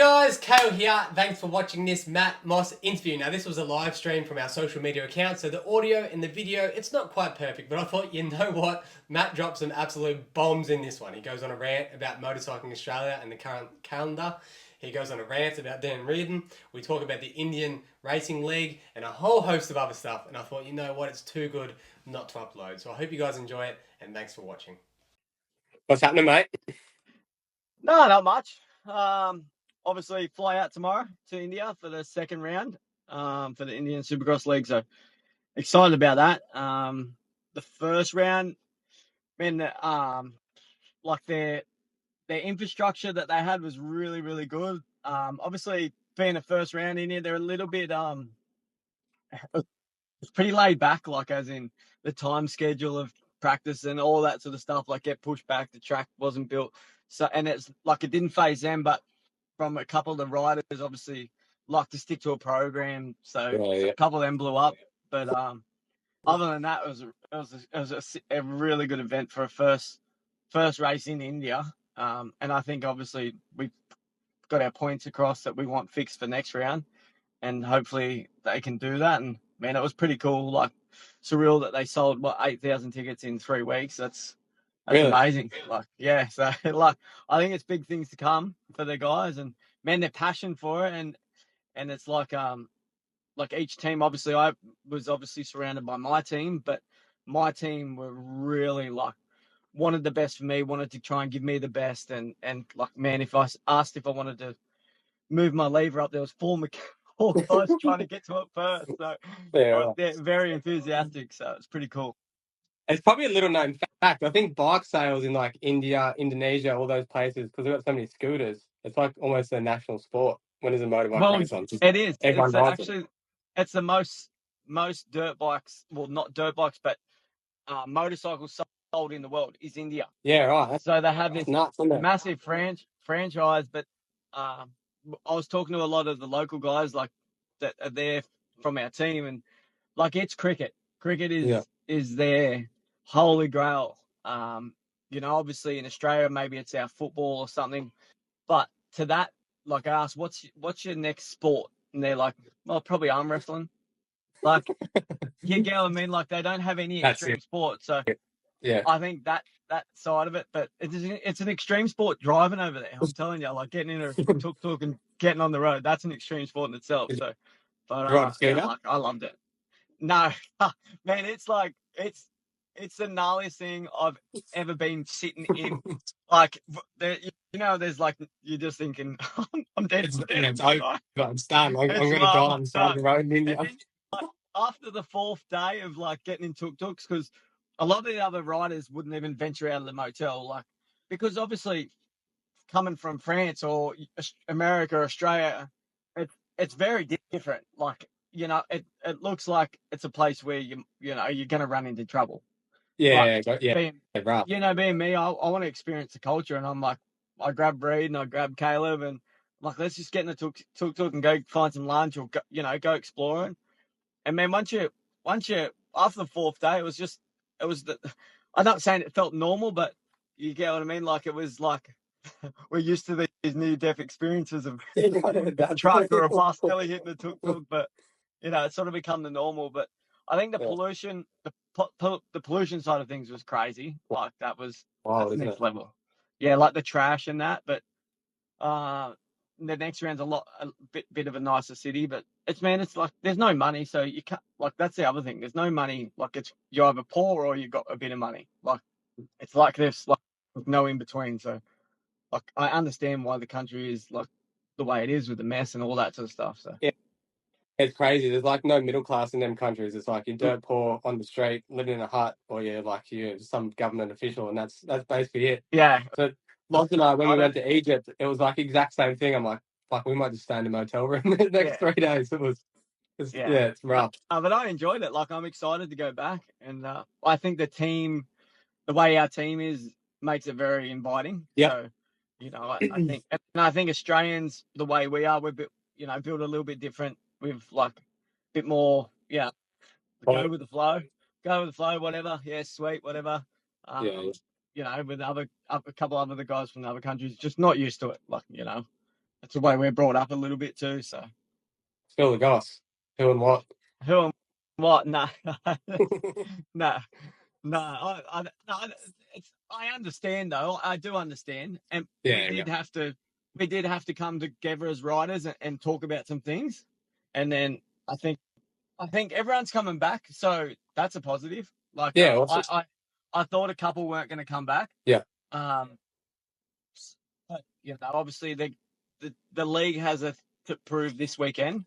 Guys, Kale here. Thanks for watching this Matt Moss interview. Now, this was a live stream from our social media account, so the audio and the video, it's not quite perfect, but I thought, you know what? Matt dropped some absolute bombs in this one. He goes on a rant about Motorcycling Australia and the current calendar. He goes on a rant about Dan Reardon. We talk about the Indian Racing League and a whole host of other stuff. And I thought, you know what? It's too good not to upload. So I hope you guys enjoy it, and thanks for watching. What's happening, mate? No, not much. Obviously fly out tomorrow to India for the second round for the Indian Supercross League. So excited about that. The first round, man, like their infrastructure that they had was really, really good. Obviously being the first round in here, they're a little bit it's pretty laid back, like as in the time schedule of practice and all that sort of stuff, like get pushed back. The track wasn't built. So, and it's like it didn't phase them, but from a couple of the riders, obviously like to stick to a program. So a couple of them blew up. But other than that, it was a really good event for a first race in India. And I think obviously we got our points across that we want fixed for next round, and hopefully they can do that. And man, it was pretty cool. Like surreal that they sold 8,000 tickets in 3 weeks. That's really amazing. Like, yeah. So like, I think it's big things to come for the guys, and man, their passion for it. And it's like each team, obviously I was obviously surrounded by my team, but my team were really like wanted the best for me, wanted to try and give me the best. And like, man, if I asked if I wanted to move my lever up, there was four guys trying to get to it first. So they're very enthusiastic. So it's pretty cool. It's probably a little known fact. I think bike sales in like India, Indonesia, all those places, because they've got so many scooters, it's like almost a national sport. When there's a motorbike race on, it is. Everyone rides it. It's the most dirt bikes. Well, not dirt bikes, but motorcycles sold in the world is India. Yeah, right. So they have this massive franchise. But I was talking to a lot of the local guys like that are there from our team, and like it's cricket. Cricket is their holy grail. Obviously in Australia maybe it's our football or something, but to that, like I asked, what's your next sport? And they're like, well, probably arm wrestling. Like, you get what I mean? Like they don't have any extreme sport. So yeah, I think that side of it, but it's an extreme sport driving over there. I'm telling you, like getting in a tuk-tuk and getting on the road, that's an extreme sport in itself. So, but I loved it. No, man, it's like it's the gnarliest thing I've ever been sitting in. Like, there's like you're just thinking, I'm dead. It's over. I'm done. I'm going to die on the road in India. Like, after the fourth day of like getting in tuk-tuks, because a lot of the other riders wouldn't even venture out of the motel, like because obviously coming from France or America or Australia, it's very different. Like, it looks like it's a place where you're going to run into trouble. Yeah, being me, I want to experience the culture, and I'm like, I grab Reed and I grab Caleb, and like, let's just get in the tuk-tuk and go find some lunch or go exploring. And man, once you after the fourth day, I'm not saying it felt normal, but you get what I mean. Like it was like we're used to these near-death experiences of a truck or a bus nearly hitting the tuk-tuk, but it's sort of become the normal. But I think the pollution, the pollution side of things was crazy. Like that's next level. Yeah, like the trash and that. But the next round's a bit of a nicer city. But it's like there's no money, so you can't. Like that's the other thing. There's no money. Like you're either poor or you got a bit of money. Like it's like there's like no in between. So like I understand why the country is like the way it is with the mess and all that sort of stuff. So yeah. It's crazy. There's like no middle class in them countries. It's like you're dirt poor on the street, living in a hut, or you're some government official, and that's basically it. Yeah. So Loz and I, when we went to Egypt, it was like the exact same thing. I'm like, fuck, we might just stay in a motel room the next 3 days. It's rough. But I enjoyed it. Like I'm excited to go back, and I think the way our team is, makes it very inviting. Yeah. So, I think Australians, the way we are, we're built a little bit different. We've like a bit more, go with the flow, whatever. Yeah, sweet, whatever. With a couple of other guys from the other countries, just not used to it. Like, That's the way we're brought up a little bit too. So Spill the goss. Who and what? who and what? No, no, no. I understand though. I do understand, and Yeah, yeah. we did have to come together as riders and talk about some things, and then I think everyone's coming back, so that's a positive. Like, Yeah, awesome. I thought a couple weren't going to come back. Yeah. But obviously the league has to prove this weekend,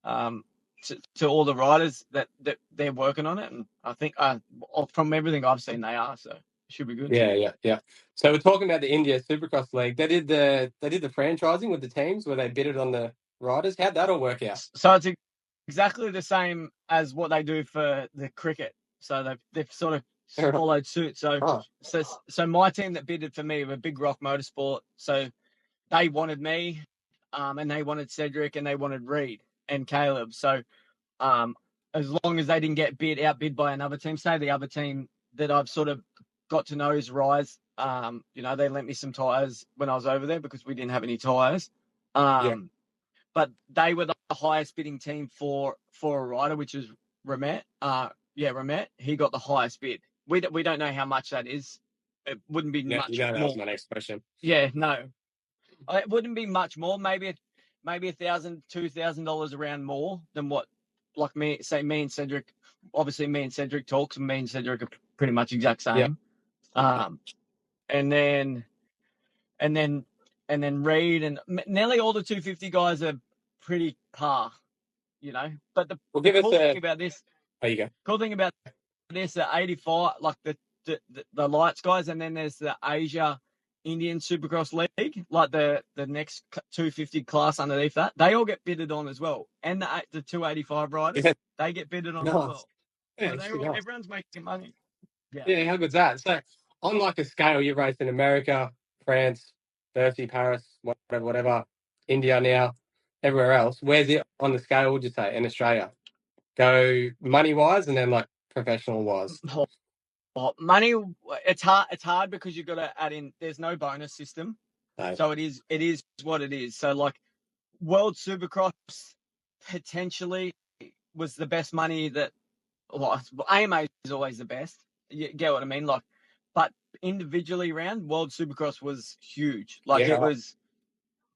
to all the riders that they're working on it, and I think from everything I've seen they are, so it should be good. Yeah. So we're talking about the India Supercross League. They did the franchising with the teams where they bidded on the riders. How'd that all work out? So it's exactly the same as what they do for the cricket. So they've sort of followed suit. So my team that bidded for me were Big Rock Motorsport. So they wanted me, and they wanted Cedric, and they wanted Reed and Caleb. So as long as they didn't get outbid by another team, say the other team that I've sort of got to know is Rise. They lent me some tyres when I was over there because we didn't have any tyres. But they were the highest bidding team for a rider, which is Ramet. Ramet. He got the highest bid. We don't know how much that is. It wouldn't be much Yeah, that more. was my next question. Yeah, no, it wouldn't be much more. Maybe $1,000, $2,000 around more than what, like me and Cedric. Obviously, me and Cedric talks, and me and Cedric are pretty much exact same. And then Reed and nearly all the 250 guys are pretty par, But the cool thing about this, there you go. Cool thing about this, the 85, like the lights guys, and then there's the Asia Indian Supercross League, like the next 250 class underneath that. They all get bidded on as well, and the 285 riders, they get bidded on as well. Yeah, so everyone's making money. Yeah, how good's that? So on like a scale, you raced in America, France, Bercy, Paris, whatever, India now, everywhere else. Where's it on the scale, would you say, in Australia? Go money-wise and then like professional-wise. Money, it's hard because you've got to add in, there's no bonus system. No. So it is what it is. So like World Supercross potentially was the best money that, AMA is always the best. You get what I mean? Like, but individually round, World Supercross was huge. Like it was,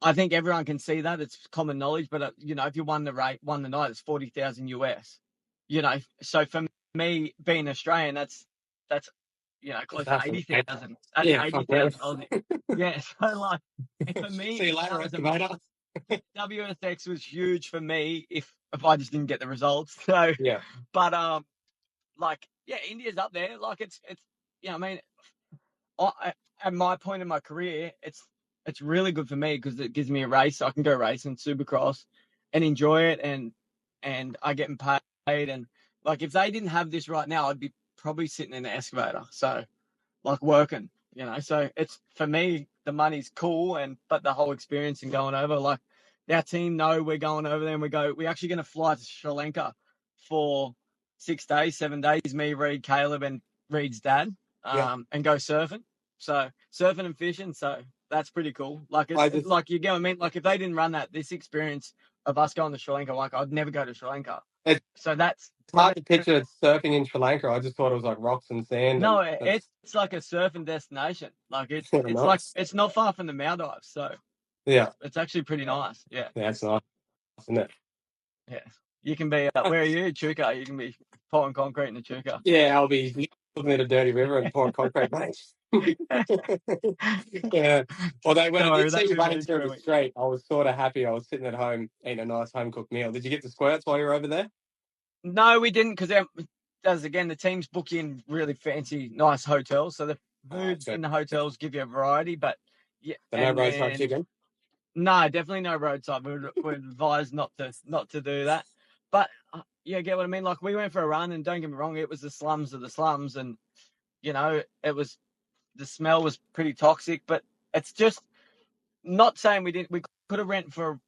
I think everyone can see that. It's common knowledge, but if you won the night, it's 40,000 US. So for me being Australian, that's close to 80,000. That's 80,000. Yeah, so like for me, see you later, excavator. WSX was huge for me if I just didn't get the results. So but India's up there. Like it's at my point in my career, it's really good for me because it gives me a race. I can go racing Supercross and enjoy it, and I get paid. And like if they didn't have this right now, I'd be probably sitting in the excavator. So like working, So it's, for me, the money's cool, but the whole experience and going over, like our team know we're going over there, and we're actually going to fly to Sri Lanka for 6 days, 7 days. Me, Reed, Caleb, and Reed's dad, and go surfing. So surfing and fishing. So that's pretty cool. Like it's like, you get what I mean. Like if they didn't run this experience of us going to Sri Lanka, like I'd never go to Sri Lanka. So that's, it's hard to picture surfing in Sri Lanka. I just thought it was like rocks and sand. No, it's like a surfing destination. Like it's nice. Like it's not far from the Maldives, so it's actually pretty nice. Yeah, it's nice, isn't it? Yeah, you can be. Where are you, Chuka? You can be pouring concrete in the Chuka. Yeah, I'll be looking at a dirty river and pouring concrete, mate. Yeah. Although when I did see you running through the street, I was sort of happy. I was sitting at home eating a nice home cooked meal. Did you get the squirts while you were over there? No, we didn't, because the teams book in really fancy, nice hotels. So the foods in the hotels give you a variety, but no roadside chicken. No, definitely no roadside. We would advise not to do that. But get what I mean? Like we went for a run, and don't get me wrong, it was the slums of the slums, and it was, the smell was pretty toxic. But it's just, not saying we could have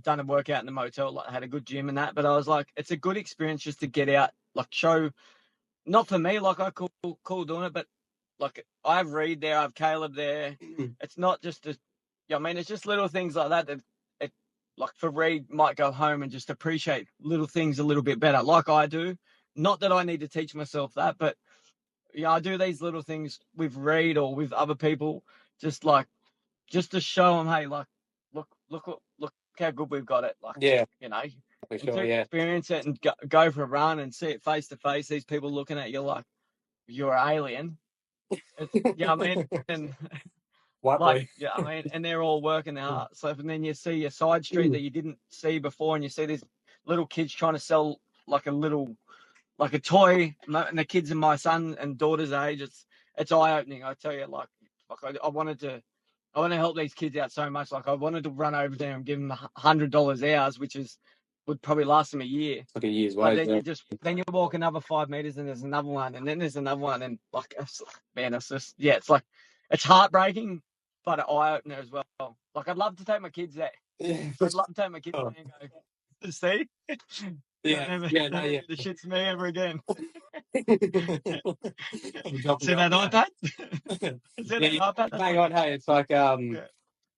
done a workout in the motel, like had a good gym and that. But I was like, it's a good experience just to get out, like show. Not for me, like I cool doing it, but like I have Reed there, I have Caleb there. It's not just it's just little things like that like for Reed, might go home and just appreciate little things a little bit better, like I do. Not that I need to teach myself that, but yeah, I do these little things with Reed or with other people, just to show them, hey, like, look how good we've got it. Like, Yeah, you know, for and to sure. Yeah. experience it and go for a run and see it face to face. These people looking at you like you're an alien. Yeah, I mean, and White like, boy. yeah, I mean, and they're all working hard. So, and then you see a side street that you didn't see before, and you see these little kids trying to sell like a toy, and the kids in my son and daughter's age. It's eye opening. I tell you, I wanted to. I want to help these kids out so much. Like I wanted to run over there and give them $100 hours, which would probably last them a year. It's like a year's But wage. then you walk another 5 meters and there's another one, and then there's another one, and like, man, it's just, yeah, it's like, it's heartbreaking, but an eye opener as well. Like I'd love to take my kids there. Yeah. I'd love to take my kids there and go, see, Yeah. Yeah. No. Yeah. the shit's me ever again. Dropping See that off. iPad? Yeah, hang on, hey, it's like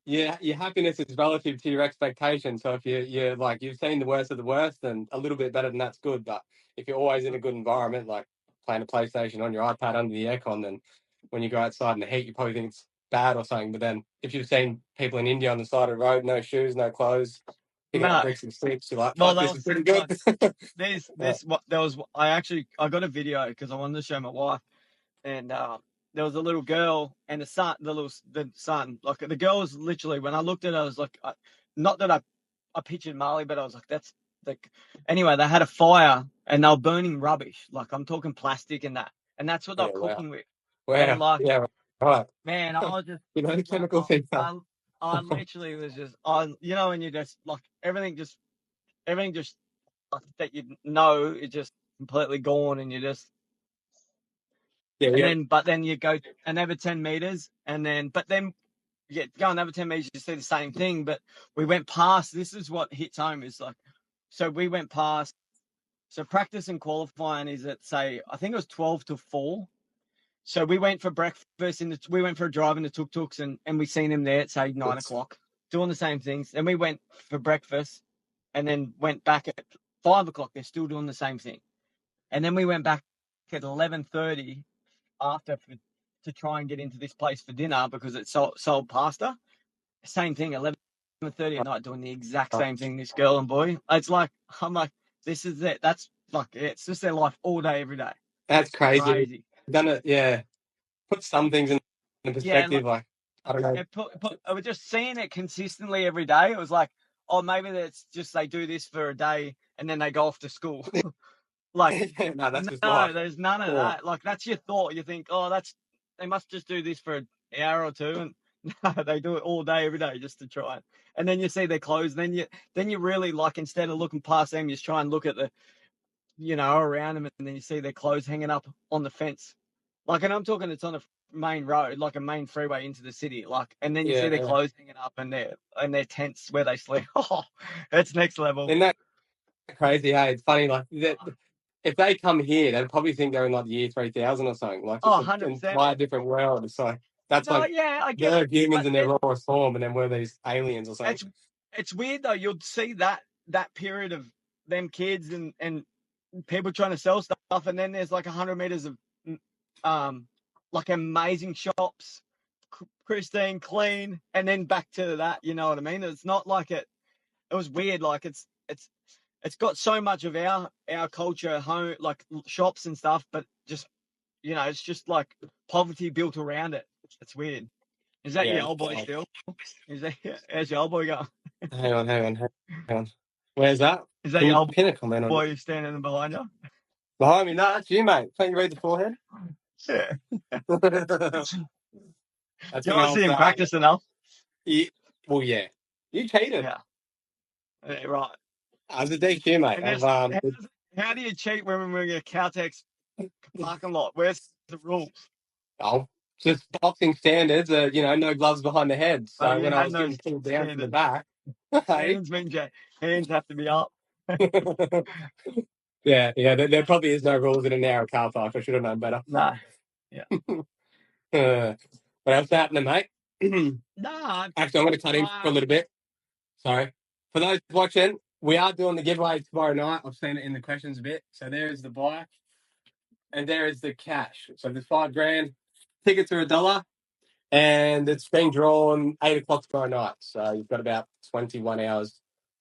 yeah, your happiness is relative to your expectations. So if you're like you've seen the worst of the worst, then a little bit better than that's good. But if you're always in a good environment, like playing a PlayStation on your iPad under the aircon, then when you go outside in the heat, you probably think it's bad or something. But then if you've seen people in India on the side of the road, no shoes, no clothes, picking up No. bricks and sticks, you're like, Well, fuck, this is pretty good. I got a video because I wanted to show my wife, and there was a little girl and the son. Like the girl was literally, when I looked at her, I was like, not that I pictured Marley, but I was like, that's like, anyway, they had a fire and they were burning rubbish. Like I'm talking plastic and that, and that's what they're cooking with. And Wow. like, Yeah. Right. man, I was just, You know the chemical thing. I literally was just, and you just like everything just like, that it's just completely gone, and you just. Yeah. And Yeah. then you go another 10 meters, go another 10 meters, you see the same thing. But we went past, this is what hits home is like, so we went past, so practice and qualifying is at, say, I think it was 12 to 4. So we went for breakfast we went for a drive in the tuk-tuks, and we seen them there at, say, 9 o'clock, doing the same things. And we went for breakfast and then went back at 5 o'clock. They're still doing the same thing. And then we went back at 11:30 after to try and get into this place for dinner because it sold pasta. Same thing, 11:30 at night, doing the exact same thing. This girl and boy, it's like, I'm like, this is it. That's like, it's just their life all day, every day. That's crazy. Done it, yeah. Put some things in perspective, like I don't know. I was just seeing it consistently every day. It was like, oh, maybe that's just they do this for a day and then they go off to school. Like, no, that's just life. There's none of that. Like, that's your thought. You think, oh, they must just do this for an hour or two, and no, they do it all day, every day, just to try. And then you see their clothes. Then you really, like, instead of looking past them, you just try and look at around them, and then you see their clothes hanging up on the fence. Like, and I'm talking, it's on a main road, like a main freeway into the city. Like, and then you see their clothes hanging up and their tents where they sleep. Oh, it's next level. Isn't that crazy? Hey, it's funny. Like that. If they come here, they'd probably think they're in like the year 3000 or something. Like, it's 100%. an entire different world. It's like that's I get they're humans in their rawest form, and then we're these aliens or something. It's weird though. You'll see that period of them kids and people trying to sell stuff, and then there's like 100 meters of like amazing shops, pristine, clean, and then back to that. You know what I mean? It's not like it was weird. Like it's got so much of our culture, home, like shops and stuff, but just, it's just like poverty built around it. It's weird. Is that your old boy still? How's your old boy going? Hang on. Where's that? Is that your old pinnacle, man? Boy standing behind you? Behind me? No, that's you, mate. Can't you read the forehead? Yeah. That's You don't see him practice enough. Well, yeah. You cheated. Yeah, right. I was a DQ, mate. How do you cheat when we're in a Caltex parking lot? Where's the rules? Oh, just boxing standards. No gloves behind the head. So when I was getting pulled down from the back, hands have to be up. Yeah. There probably is no rules in a narrow car park. I should have known better. No. Yeah. What else happening, mate? No. Actually, I'm going to cut in for a little bit. Sorry. For those watching, we are doing the giveaway tomorrow night. I've seen it in the questions a bit. So there is the bike, and there is the cash. So there's $5,000. Tickets are $1, and it's being drawn 8:00 tomorrow night. So you've got about 21 hours.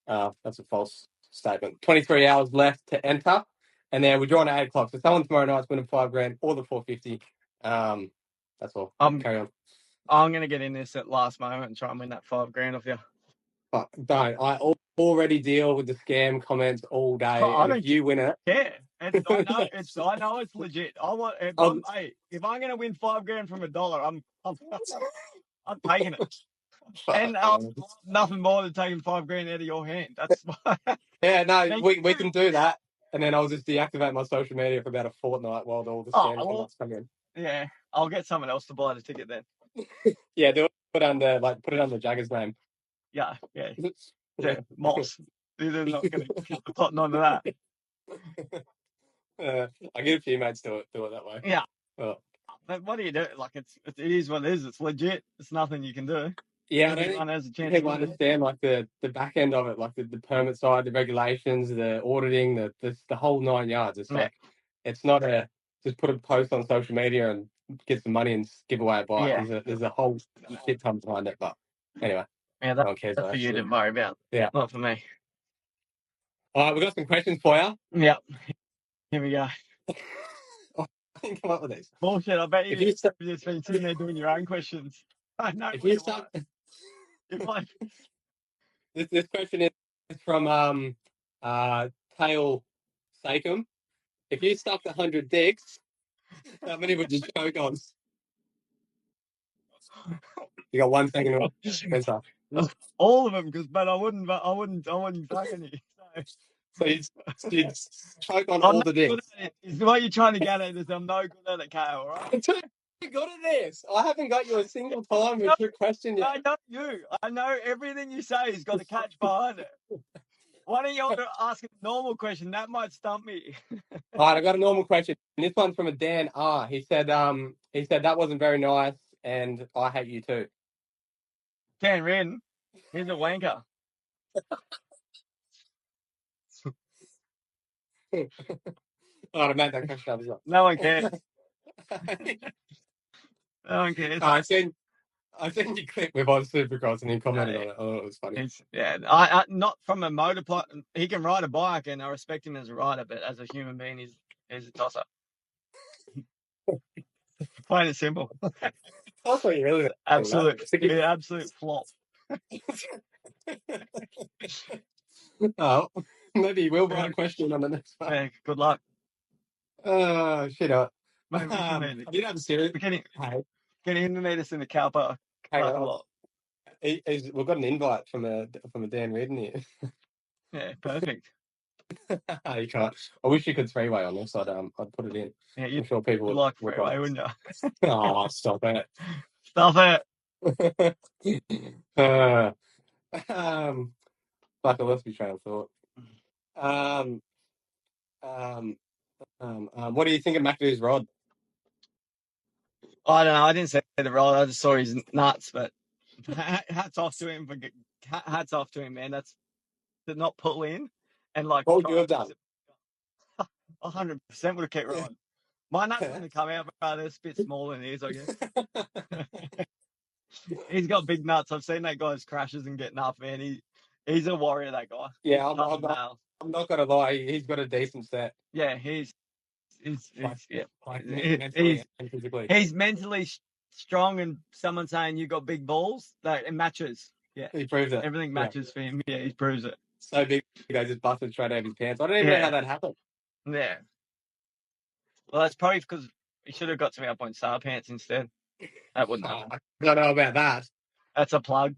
That's a false statement. 23 hours left to enter, and then we're drawing at 8:00. So someone tomorrow night's winning $5,000 or the 450. That's all. Carry on. I'm gonna get in this at last moment and try and win that $5,000 off you. But don't. I already deal with the scam comments all day. Oh, and if you win it, yeah, I know it's legit. I want. If I'm gonna win $5,000 from $1, I'm taking it. And nothing more than taking $5,000 out of your hand. That's yeah. No, we can do that, and then I'll just deactivate my social media for about a fortnight while all the scam comments come in. Yeah, I'll get someone else to buy the ticket then. Yeah, do it. Put it under Jagger's name. Yeah. Moss. They're not going to keep the cotton onto that. I get a few mates do it that way. Yeah. Well, but what do you do? Like it is what it is. It's legit. It's nothing you can do. Yeah, everyone has a chance. People understand like the back end of it, like the permit side, the regulations, the auditing, the whole 9 yards. It's like it's not just put a post on social media and get some money and give away a bike. Yeah. There's a whole shit ton behind it. But anyway, yeah, that's for you to worry about. Yeah, not for me. All right, we've got some questions for you. Yeah, here we go. I didn't come up with these. Bullshit. I bet you've just been sitting there doing your own questions. I know. If you start, this question is from Kale and Matt. If you stuck 100 dicks, how many would you choke on? You got 1 second to answer. All of them, but I wouldn't fuck any. So you'd choke on all the dicks. What you're trying to get at is I'm no good at it, Kale, right? I'm too good at this. I haven't got you a single time with your question yet. I know you. I know everything you say has got a catch behind it. Why don't you ask a normal question? That might stump me. All right, I got a normal question. This one's from a Dan R. He said that wasn't very nice, and I hate you too. Dan Reardon, he's a wanker. I made that question up as well. No one cares. No one cares. I seen you clip with on Supercross and he commented on it. Oh, it was funny. I not from a motor. He can ride a bike, and I respect him as a rider, but as a human being, he's a tosser. Plain and simple. That's what you really absolute flop. Oh, maybe you will write a question on the next one. Yeah, good luck. Shit up. I did have a serious. Can you meet us in the car park? We've got an invite from a Dan Reardon here. Yeah, perfect. You can't. I wish you could 3-way on this. I'd put it in. Yeah, I'm sure people would like 3-way, wouldn't you? Oh, stop it! Stop it! Like I lost my train of thought. What do you think of McAdoo's rod? I don't know. I didn't see the rod. I just saw his nuts. But hats off to him man. That's to not pull in and like. What would you have done? 100% would have kept riding. My nuts wouldn't have come out, but they're a bit smaller than his, I guess. He's got big nuts. I've seen that guy's crashes and getting up, man. He's a warrior, that guy. Yeah, I'm not gonna lie. He's got a decent set. Yeah, he's mentally strong, and someone saying you got big balls, it matches. Yeah, he proves it. Everything matches for him. Yeah, he proves it. So big, just busted straight out of his pants. I don't even know how that happened. Yeah. Well, that's probably because he should have got some Alpine Star pants instead. That wouldn't happen. I don't know about that. That's a plug.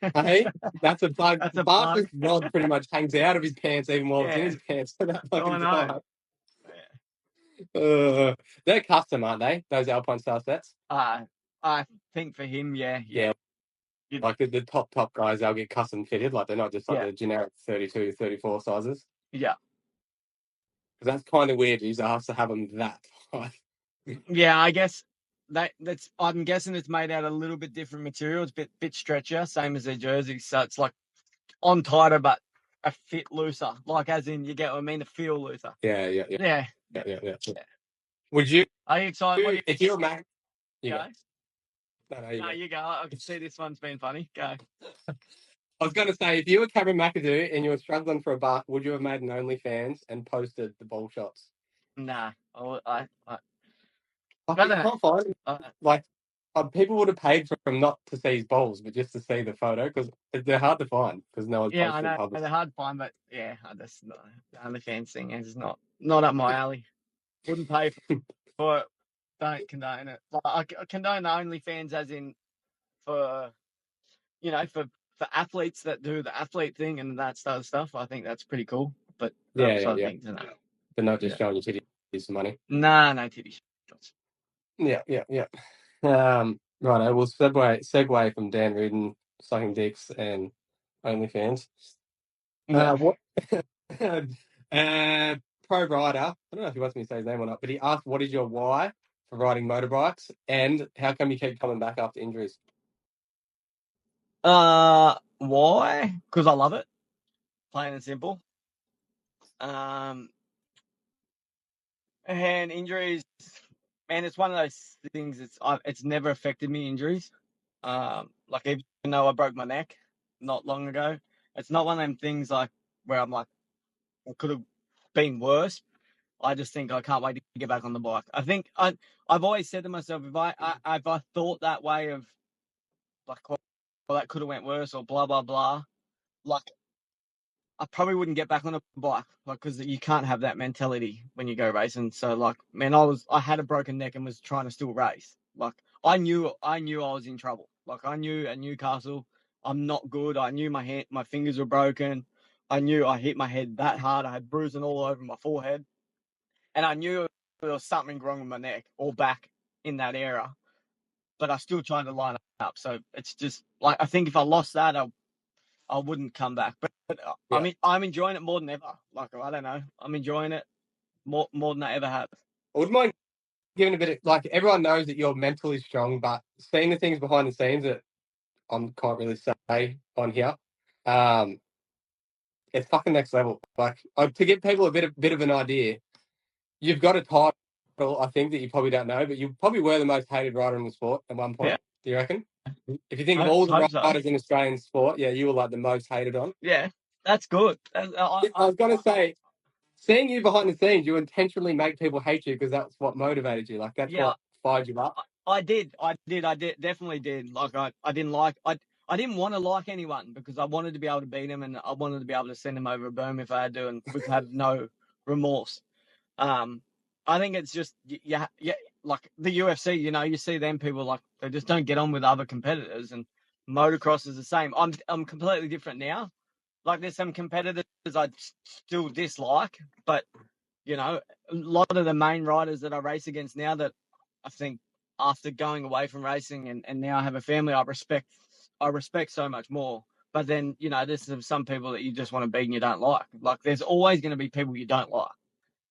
Hey, that's a plug. That's a plug. Rod pretty much hangs out of his pants even while it's in his pants. I know. They're custom, aren't they? Those Alpine Star sets. I think for him, yeah. Like the top guys, they'll get custom fitted. Like they're not just like the generic 32, 34 sizes. Yeah. Because that's kind of weird. He's asked to have them that high. Yeah, I guess that's. I'm guessing it's made out of a little bit different material. It's a bit stretchier, same as their jerseys. So it's like on tighter, but a fit looser. Like as in, you get what I mean? A feel looser. Yeah. Yeah. Would you, Are you excited? if you're a Mac, you Go. go. No, you No, go. you go. I can see this one's been funny. Go. I was going to say, if you were Cameron McAdoo and you were struggling for a buck, would you have made an OnlyFans and posted the ball shots? Nah. I don't know. can't find like people would have paid for him not to see his balls, but just to see the photo because they're hard to find because no one's Yeah, I posted know public. they're hard to find, but yeah, that's not the OnlyFans thing. Is not up my alley. Wouldn't pay for it. Don't condone it. Like, I condone the OnlyFans as in for for athletes that do the athlete thing and that sort of stuff. I think that's pretty cool. But Yeah. things, no. But not just showing your titties for money. Nah, no titty shots. Yeah. Right, we'll segue from Dan Reardon sucking dicks and OnlyFans. Yeah. What? Pro rider. I don't know if he wants me to say his name or not, but he asked, "What is your why for riding motorbikes, and how come you keep coming back after injuries?" Why? Because I love it. Plain and simple. And injuries, man, it's one of those things. It's never affected me. Injuries. Like even though I broke my neck not long ago, it's not one of them things like where I'm like, it could have been worse. I just think I can't wait to get back on the bike. I think I've always said to myself, if I thought that way of like, well, that could have went worse or blah blah blah, like I probably wouldn't get back on a bike, like because you can't have that mentality when you go racing. So like, man, I had a broken neck and was trying to still race. Like I knew I was in trouble. Like I knew at Newcastle, I'm not good. I knew my fingers were broken. I knew I hit my head that hard. I had bruising all over my forehead, and I knew there was something wrong with my neck or back in that area. But I still tried to line up. So it's just like I think if I lost that, I wouldn't come back. But Yeah. I mean, I'm enjoying it more than ever. Like I don't know, I'm enjoying it more than I ever have. I wouldn't mind giving a bit of like everyone knows that you're mentally strong, but seeing the things behind the scenes that I can't really say on here, it's fucking next level. Like to give people a bit of an idea, you've got a title, I think, that you probably don't know, but you probably were the most hated rider in the sport at one point. Yeah. Do you reckon? If you think of I all the hope so. riders in Australian sport, yeah, you were like the most hated on. Yeah, that's good. I was going to say, seeing you behind the scenes, you intentionally make people hate you because that's what motivated you. Like that's what fired you up. I definitely did. Like I didn't want to like anyone because I wanted to be able to beat them and I wanted to be able to send them over a boom if I had to and have no remorse. I think it's just yeah, like the UFC. You see them people like they just don't get on with other competitors, and motocross is the same. I'm completely different now. Like there's some competitors I still dislike, but a lot of the main riders that I race against now that I think after going away from racing and now I have a family, I respect so much more. But then, there's some people that you just want to beat and you don't like. Like there's always going to be people you don't like.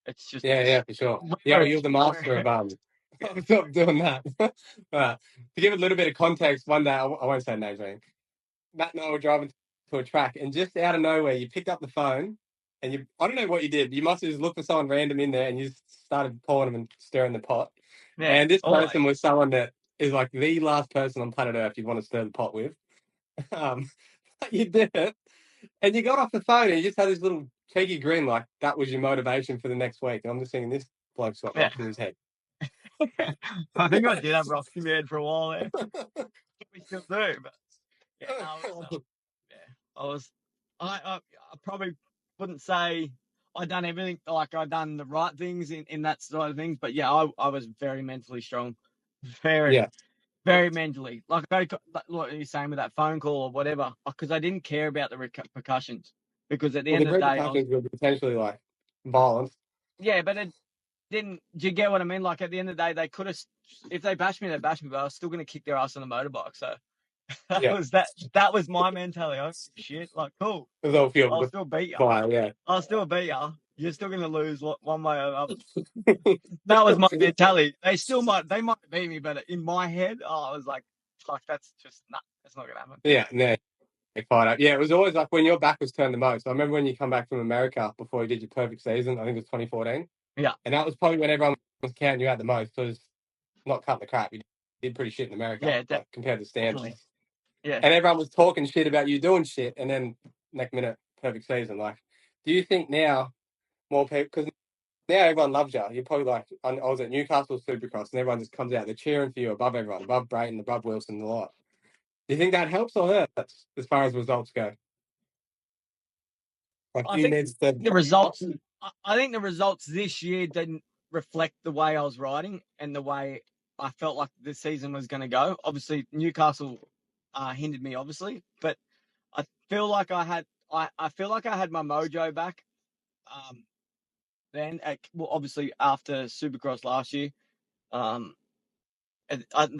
It's just Yeah, for sure. Yeah, well, you're the master of Stop doing that. To give a little bit of context, one day I won't say names or anything. Matt and I were driving to a track, and just out of nowhere, you picked up the phone, and I don't know what you did. You must have just looked for someone random in there, and you just started calling them and stirring the pot. Yeah, and this person was someone that is like the last person on planet Earth you'd want to stir the pot with. You did it, and you got off the phone, and you just had this little cheeky grin, like that was your motivation for the next week. And I'm just thinking, this bloke's got rocks in his head. I think I did have rocks in my head for a while there. We still do, but I probably wouldn't say I done everything like I done the right things in that sort of things, but yeah, I was very mentally strong, very mentally. Like what you're saying with that phone call or whatever, because I didn't care about the repercussions because at the end of the day, repercussions were potentially like violence. Yeah, but it didn't. Do you get what I mean? Like at the end of the day, they could have. If they bashed me, they bashed me, but I was still going to kick their ass on the motorbike. So that was my mentality. Oh shit! Like cool. I'll still beat you. I'll still beat you. You're still going to lose one way or another. That was my mentality. They might beat me, but in my head, I was like that's just that's not going to happen. Yeah, no, fired up. Yeah, it was always like when your back was turned the most. I remember when you come back from America before you did your perfect season. I think it was 2014. Yeah. And that was probably when everyone was counting you out the most. Because not cutting the crap, you did pretty shit in America, Yeah, like compared to Stanford. definitely. Yeah. And everyone was talking shit about you doing shit, and then next minute, perfect season. Like, do you think now more people? Because now everyone loves you. You're probably like, I was at Newcastle Supercross, and everyone just comes out. They're cheering for you above everyone, above Brayton, above Wilson, and the lot. Do you think that helps or hurts as far as results go? Like, I you think need to. the results. I think the results this year didn't reflect the way I was riding and the way I felt like the season was going to go. Obviously, Newcastle hindered me, obviously, but I feel like I had. I feel like I had my mojo back. Then, well, obviously after Supercross last year, the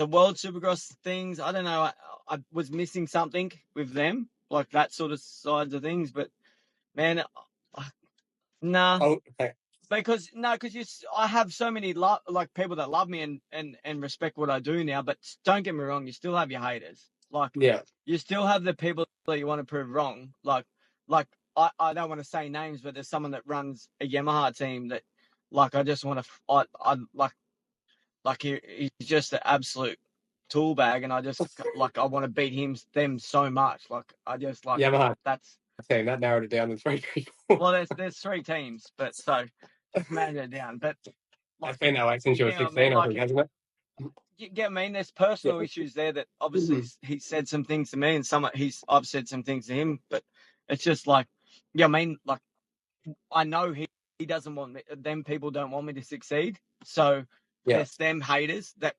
World Supercross things. I don't know. I was missing something with them, like that sort of sides of things. But man, nah. Oh, okay. Because I have so many like people that love me and respect what I do now. But don't get me wrong, you still have your haters. Like Yeah. you still have the people that you want to prove wrong. Like I don't want to say names, but there's someone that runs a Yamaha team that like I just want to I like he's just an absolute tool bag, and I just like I want to beat them so much. Like I just like Yamaha that's team, that narrowed it down to 3 people. well, there's 3 teams, but so just manage it down. But That's like been that way since you were I 16, mean, I think, hasn't it? you get me. There's personal issues there that obviously he said some things to me, and I've said some things to him, but it's just like, yeah, I mean, like I know he doesn't want me, them people don't want me to succeed, so Yeah. there's them haters that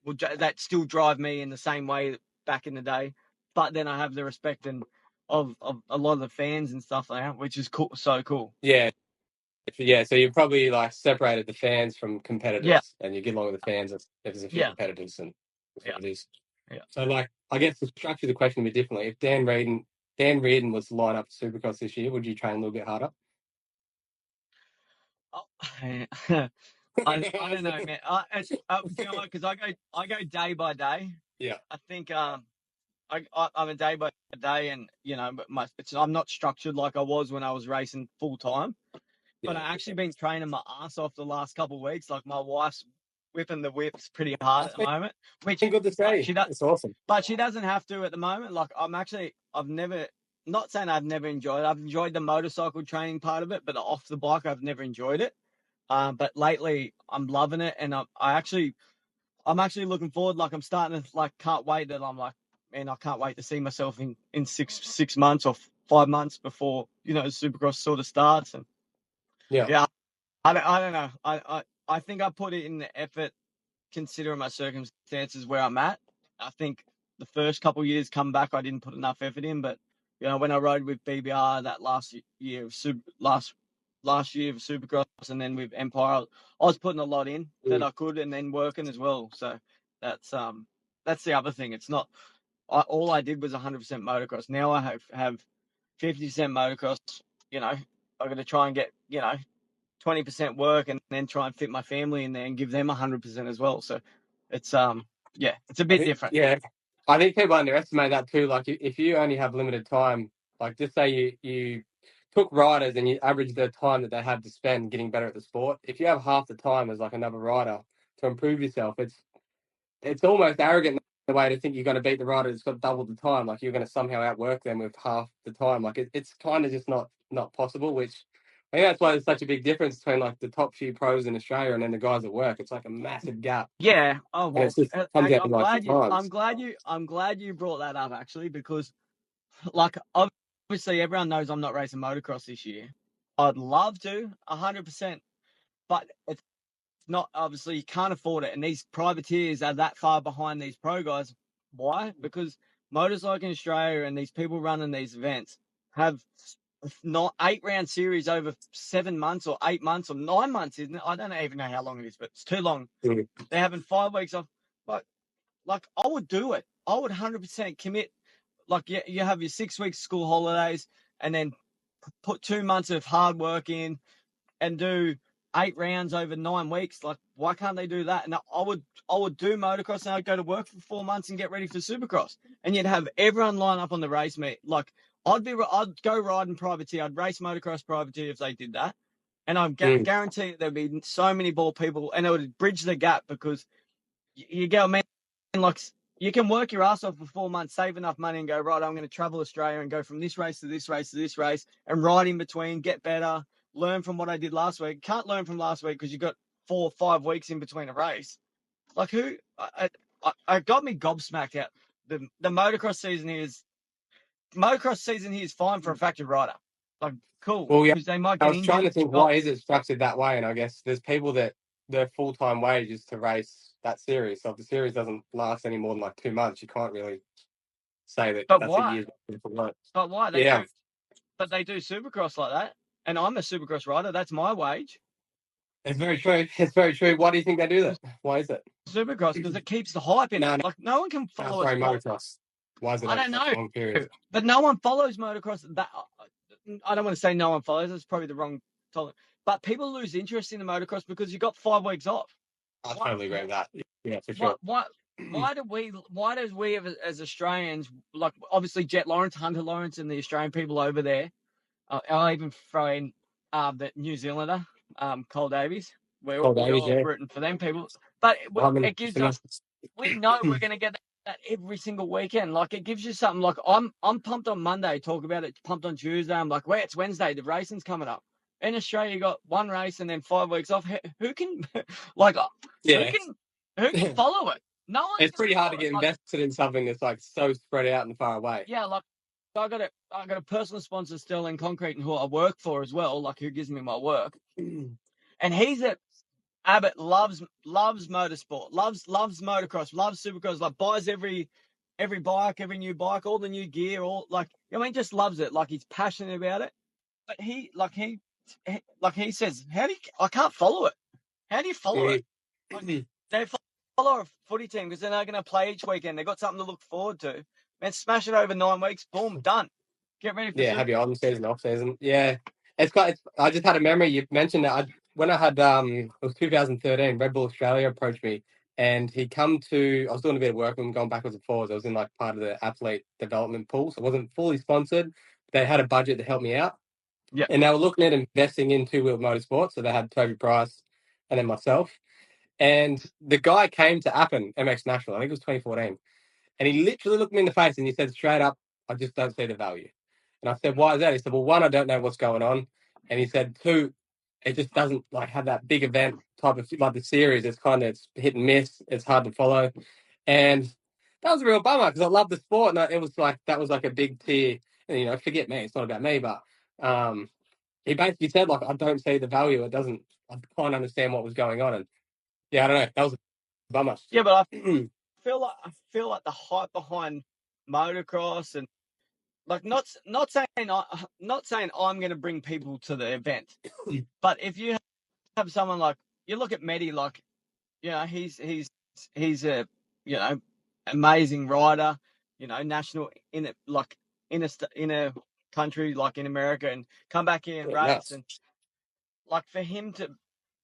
still drive me in the same way back in the day, but then I have the respect of a lot of the fans and stuff like that, which is cool, so cool. Yeah. Yeah, so you probably like separated the fans from Yeah, competitors, and you get along with the fans if there's a few yeah, competitors, and that's yeah, what it is. yeah. So, like, I guess to structure the question a bit differently, if Dan Reardon was to line up for Supercross this year, would you train a little bit harder? Oh, I don't know, man. You know what? Because I go day by day. Yeah. I think I'm a day by day, and you know, but I'm not structured like I was when I was racing full time. But Yeah. I actually been training my ass off the last couple of weeks. Like my wife's whipping the whips pretty hard That's at the moment, which been good to see. It's awesome. but she doesn't have to at the moment. Like I've never, not saying I've never enjoyed it. I've enjoyed the motorcycle training part of it, but off the bike I've never enjoyed it. But lately I'm loving it, and I'm actually looking forward. Like I'm starting to like can't wait that I'm like, man, I can't wait to see myself in 6 months or 5 months before Supercross sort of starts. And Yeah. yeah, I don't know. I think I put it in the effort considering my circumstances where I'm at. I think the first couple of years come back, I didn't put enough effort in, but when I rode with BBR that last year of last year of Supercross, and then with Empire, I was putting a lot in that I could, and then working as well. So that's the other thing. It's not all I did was 100% motocross. Now I have 50% motocross. I'm going to try and get 20% work, and then try and fit my family in there and give them 100% as well. So it's it's a bit different. Yeah. I think people underestimate that too. Like, if you only have limited time, like just say you took riders and you average the time that they have to spend getting better at the sport. If you have half the time as like another rider to improve yourself, it's almost arrogant in the way to think you're going to beat the rider that's got double the time. Like you're going to somehow outwork them with half the time. Like it's kind of just not possible. Which I think that's why there's such a big difference between like the top few pros in Australia and then the guys at work. It's like a massive gap, Yeah. Oh and well. it's just comes out in I'm like glad the times. I'm glad you brought that up actually, because like obviously everyone knows I'm not racing motocross this year. I'd love to 100%, but it's not, obviously you can't afford it, and these privateers are that far behind these pro guys. Why? Because motorcycle in Australia and these people running these events have not 8-round series over 7 months or 8 months or 9 months, isn't it? I don't even know how long it is, but it's too long. Mm. They're having 5 weeks off. But like I would do it. I would 100% commit. Like you have your 6 weeks school holidays, and then put 2 months of hard work in and do 8 rounds over 9 weeks. Like, why can't they do that? And I would do motocross, and I'd go to work for 4 months and get ready for Supercross. And you'd have everyone line up on the race meet, like I'd go riding privateer. I'd race motocross privateer if they did that, and I guarantee there'd be so many more people, and it would bridge the gap because you go, man, like you can work your ass off for 4 months, save enough money, and go right. I'm going to travel Australia and go from this race to this race to this race, and ride in between, get better, learn from what I did last week. Can't learn from last week because you got 4 or 5 weeks in between a race. Like who? I got me gobsmacked out. The motocross season here is fine for a factory rider. Like cool, Well, yeah. because they might I get was trying to injured. think, why is it structured that way? And I guess there's people that their full-time wage is to race that series. So if the series doesn't last any more than like 2 months, you can't really say that But that's a why? year's worth of work. But why they Yeah, do? But they do Supercross like that, and I'm a Supercross rider. That's my wage. it's very true. It's very true. Why do you think they do that? Why is it? Supercross because it keeps the hype in No, it. no, Like no one can follow a sorry, sport. motocross. Why is it I over don't such know, a long period? but no one follows motocross. That I don't want to say no one follows. That's probably the wrong topic. But people lose interest in the motocross because you got 5 weeks off. I What? totally agree with that. Yeah, for What? sure. What? Why do we as Australians, like obviously Jet Lawrence, Hunter Lawrence, and the Australian people over there? I'll even throw in the New Zealander, Cole Davies. We're Oh, Davies, all yeah. rooting for them people, but I mean, it gives us. We know we're going to get that every single weekend. Like it gives you something. Like I'm pumped on Monday. Talk about it. Pumped on Tuesday. I'm like, wait, it's Wednesday. The racing's coming up. In Australia, you got one race and then 5 weeks off. Who can, like, yeah. who can follow it? No one's It's going to pretty hard follow to it. get Like, invested in something that's like so spread out and far away. yeah, like I got a personal sponsor, Sterling Concrete, and who I work for as well. Like who gives me my work, and he's at Abbott loves motorsport, loves motocross, loves supercross, like buys every bike, every new bike, all the new gear, all like I mean, just loves it. Like he's passionate about it. But he says, I can't follow it. How do you follow it? Like, they follow a footy team because they're not going to play each weekend. They've got something to look forward to. Man, smash it over 9 weeks, boom, done. Get ready for Yeah, have your on season, off season. Yeah, I just had a memory. You mentioned that when I had it was 2013. Red Bull Australia approached me, and he come to. I was doing a bit of work with him, going backwards and forwards. I was in like part of the athlete development pool, so it wasn't fully sponsored. They had a budget to help me out, Yeah. and they were looking at investing in two-wheel motorsports. So they had Toby Price and then myself. And the guy came to Appen MX National. I think it was 2014. And he literally looked me in the face and he said straight up, I just don't see the value. And I said, why is that? He said, well, one, I don't know what's going on. And he said, two, it just doesn't like have that big event type of like the series. It's hit and miss. It's hard to follow. And that was a real bummer because I love the sport. And it was like, that was like a big tear. And, you know, forget me, it's not about me. But he basically said, like, I don't see the value. I can't understand what was going on. And yeah, I don't know. That was a bummer. Yeah, but I feel like the hype behind motocross and like not saying I'm going to bring people to the event, but if you have someone like you look at Medi, like you know he's a you know amazing rider, you know national in it like in a country like in America and come back here and race and like for him to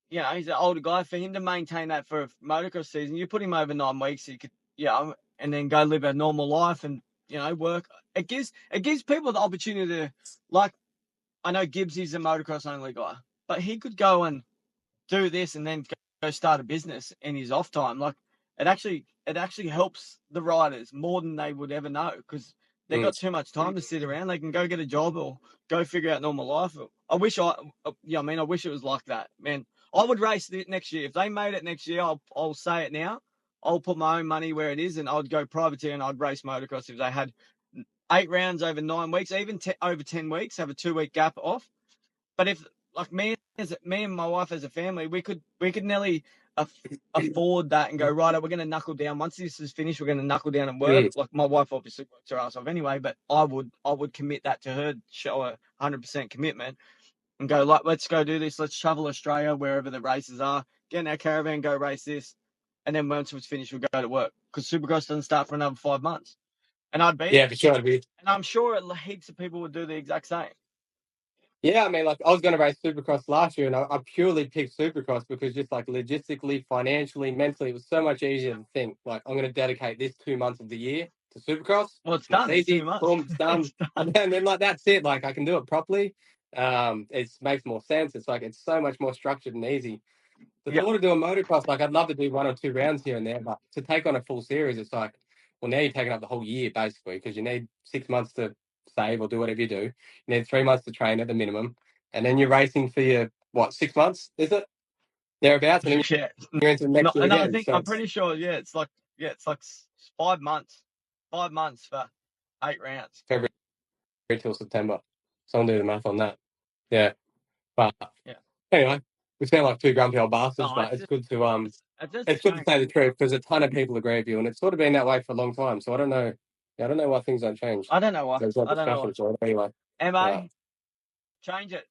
he's an older guy. For him to maintain that for a motocross season, you put him over 9 weeks, he could, and then go live a normal life and work. It gives people the opportunity to, like, I know Gibbs is a motocross only guy, but he could go and do this and then go start a business in his off time. Like, it actually helps the riders more than they would ever know because they've got too much time to sit around. They can go get a job or go figure out normal life. I wish I wish it was like that, man. I would race next year. If they made it next year, I'll say it now. I'll put my own money where it is and I'd go privateer and I'd race motocross if they had 8 rounds over 9 weeks, even over 10 weeks, have a 2-week gap off. But if like me and my wife as a family, we could nearly afford that and go, right, we're going to knuckle down. Once this is finished, we're going to knuckle down and work. Like my wife obviously works her ass off anyway, but I would commit that to her, show her 100% commitment and go, like, let's go do this. Let's travel Australia, wherever the races are, get in our caravan, go race this. And then once it's finished, we'll go to work because Supercross doesn't start for another 5 months. And I'd be Yeah, for sure. And I'm sure heaps of people would do the exact same. Yeah, I mean, like I was going to race Supercross last year, and I purely picked Supercross because just like logistically, financially, mentally, it was so much easier to think like I'm going to dedicate this 2 months of the year to Supercross. Well, it's done. It's easy. Too much. Boom, it's done. It's done. And then like that's it. Like I can do it properly. It makes more sense. It's like it's so much more structured and easy. The Yep. thought of doing motocross, like I'd love to do 1 or 2 rounds here and there, but to take on a full series, it's like, well, now you're taking up the whole year basically because you need 6 months to save or do whatever you do. You need 3 months to train at the minimum, and then you're racing for your what 6 months? Is it thereabouts? And then Yeah. you're into the No, next year and I again. think So I'm it's pretty sure. It's like 5 months. 5 months for 8 rounds. February till September. Someone do the math on that. Yeah, but Yeah. anyway, we sound like two grumpy old bastards, No, but it's good to it's it's good to changed. say the truth because a ton of people agree with you, and it's sort of been that way for a long time. So I don't know. I don't know why things don't change. I don't know why. There's no I don't know discussion for it anyway. why. Right. MA, change it.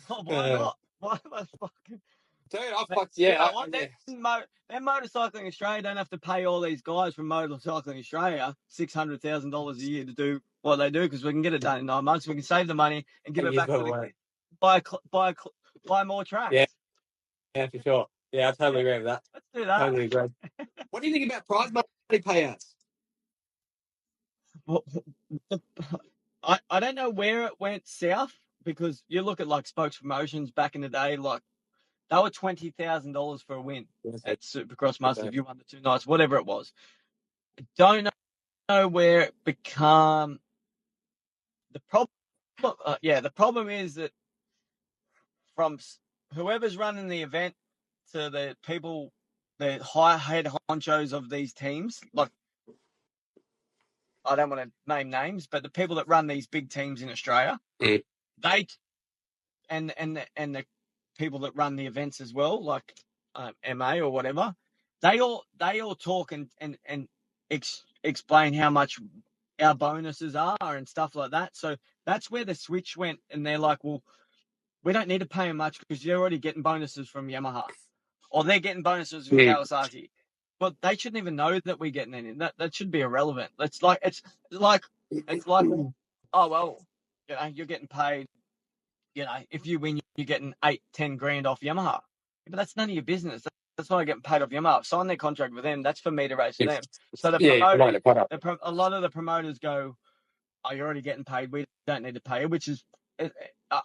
Oh, why Uh, not? Why the fucking? Dude, I But fucked you yeah. know what? Yeah. Then Motorcycling Australia don't have to pay all these guys from Motorcycling Australia $600,000 a year to do what they do because we can get it done in 9 months. We can save the money and give it back to the buy more tracks. Yeah, for sure. Yeah, I totally agree with that. Let's do that. Totally agree. What do you think about prize money payouts? Well, I don't know where it went south because you look at like Spokes Promotions back in the day, like they were $20,000 for a win at Supercross Masters if you won the 2 nights, whatever it was. I don't know where it became. The problem, the problem is that from whoever's running the event to the people, the high head honchos of these teams, like I don't want to name names, but the people that run these big teams in Australia, they and the people that run the events as well, like MA or whatever, they all talk and explain how much our bonuses are and stuff like that. So that's where the switch went, and they're like, well, we don't need to pay them much because you're already getting bonuses from Yamaha, or they're getting bonuses from Kawasaki. But they shouldn't even know that we're getting any. That should be irrelevant. It's like oh well, you're getting paid. If you win, you're getting 8-10 grand off Yamaha. But that's none of your business. That's not getting paid off Yamaha. Sign their contract with them. That's for me to race for them. So the promoters, a lot of the promoters go, "Oh, you're already getting paid. We don't need to pay you." Which is,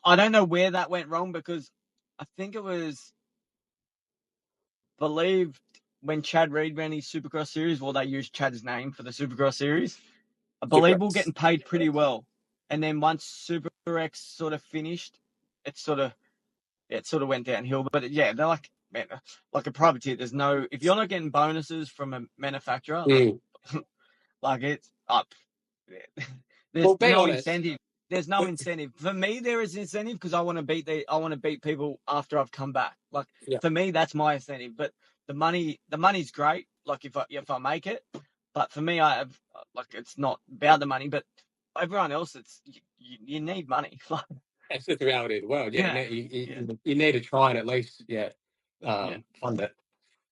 I don't know where that went wrong because I think it was believed when Chad Reed ran his Supercross series. Well, they used Chad's name for the Supercross series. I believe we're getting paid pretty well. And then once Super X sort of finished, it sort of went downhill. But they're like a privateer. There's no, if you're not getting bonuses from a manufacturer, like it's up. There's no incentive. There's no incentive. For me, there is incentive because I want to beat people after I've come back. Like for me, that's my incentive. But the money's great. Like if I make it, but for me, I have it's not about the money. But everyone else, it's you need money. That's just the reality of the world. Yeah, you need to try and at least fund it.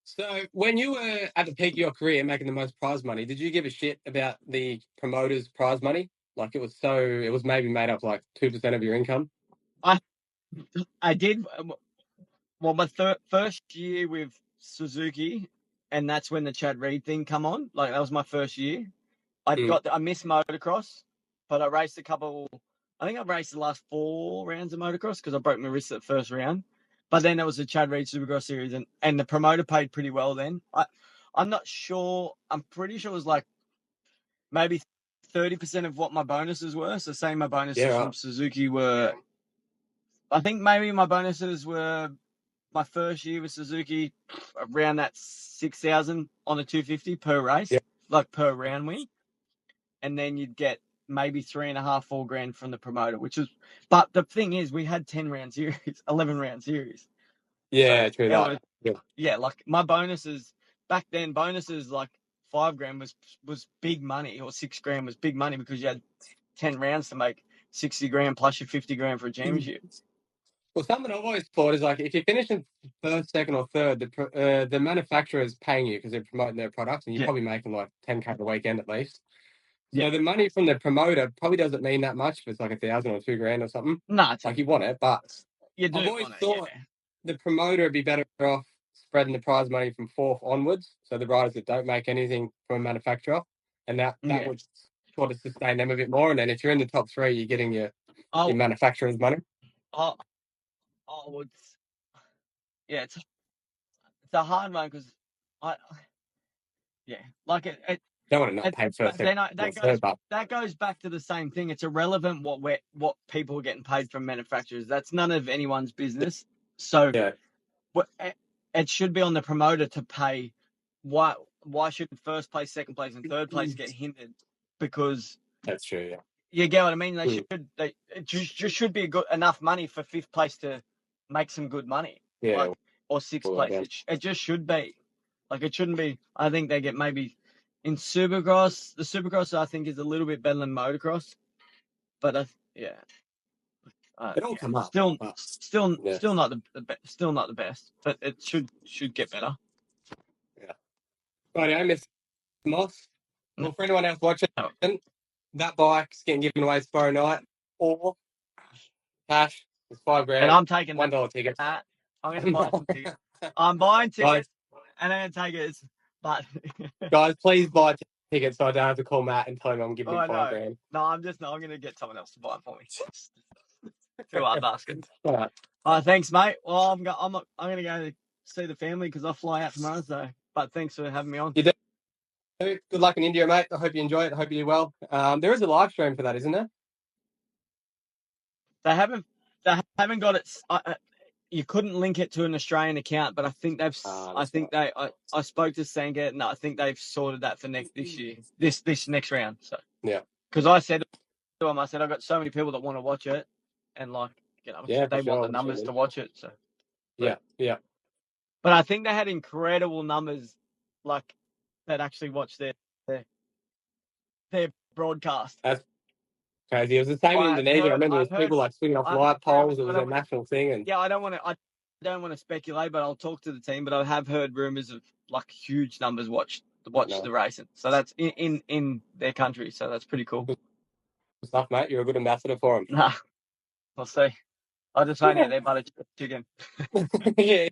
So when you were at the peak of your career making the most prize money, did you give a shit about the promoter's prize money? Like it was maybe made up like 2% of your income? I did. Well, my first year with Suzuki, and that's when the Chad Reed thing come on. Like that was my first year. I missed motocross, but I raced a couple. I think I raced the last 4 rounds of motocross because I broke my wrist at the first round. But then there was the Chad Reed Supercross series, and the promoter paid pretty well then. I'm not sure. I'm pretty sure it was like maybe 30% of what my bonuses were. So say my bonuses from Suzuki were, I think maybe my bonuses were my first year with Suzuki around that 6,000 on a 250 per race, like per round win. And then you'd get maybe 3.5, 4 grand from the promoter, but the thing is, we had 10 round series, 11 round series. Yeah, true that. Like my bonuses back then, like 5 grand was big money, or 6 grand was big money because you had 10 rounds to make 60 grand plus your 50 grand for a championship. Well, something I've always thought is like if you're finishing first, second, or third, the manufacturer is paying you because they're promoting their products, and you're probably making like 10K a weekend at least. So the money from the promoter probably doesn't mean that much if it's like 1,000 or 2 grand or something. No, like you want it, but you do. I've always thought the promoter would be better off spreading the prize money from 4th onwards, so the riders that don't make anything from a manufacturer, and that would sort of sustain them a bit more. And then if you're in the top 3, you're getting your manufacturer's money. It's a hard one because like it don't want to not pay first. That goes back to the same thing. It's irrelevant what people are getting paid from manufacturers. That's none of anyone's business. So it should be on the promoter to pay. Why should first place, second place, and third place get hindered? Because that's true. Yeah, you get what I mean. It just should be enough money for 5th place to make some good money. Yeah, or 6th place. It just should be. Like, it shouldn't be. I think they get maybe in Supercross. The Supercross, I think, is a little bit better than motocross. But it all come up. Still not the best. But it should get better. Yeah. Right, I miss Moss. Well, for anyone else watching, that bike's getting given away tomorrow night, or cash. It's $5 grand. And I'm taking $1 tickets. I'm going to buy some tickets. I'm buying tickets. And I'm going to take it. But guys, please buy tickets so I don't have to call Matt and tell him I'm giving him $5 grand. No, I'm going to get someone else to buy it for me. Too hard basket. All right. Thanks, mate. Well, I'm going to go see the family because I fly out tomorrow. So, but thanks for having me on. You do. Good luck in India, mate. I hope you enjoy it. I hope you do well. There is a live stream for that, isn't there? They haven't got it. You couldn't link it to an Australian account, but I think they've. I spoke to Sangat, and I think they've sorted that for this year, this next round. So yeah, because I said to them, I've got so many people that want to watch it, and want the numbers to watch it. So yeah. But I think they had incredible numbers, like that actually watched their broadcast. That's crazy. It was the same in Indonesia. I remember there was people like swinging off light poles. It was a national thing. And I don't want to speculate, but I'll talk to the team. But I have heard rumors of like huge numbers watch the racing. So that's in their country. So that's pretty cool. Good stuff, mate. You're a good ambassador for them. Nah, we'll see. I just find out they're butter chicken. Yeah,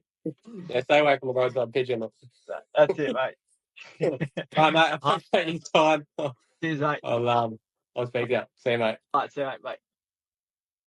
stay away from the roadside pigeon. That's it, mate. All right, mate. I appreciate your time. Cheers, mate. I'll speak to you. See you, mate. All right, see you, mate. Bye.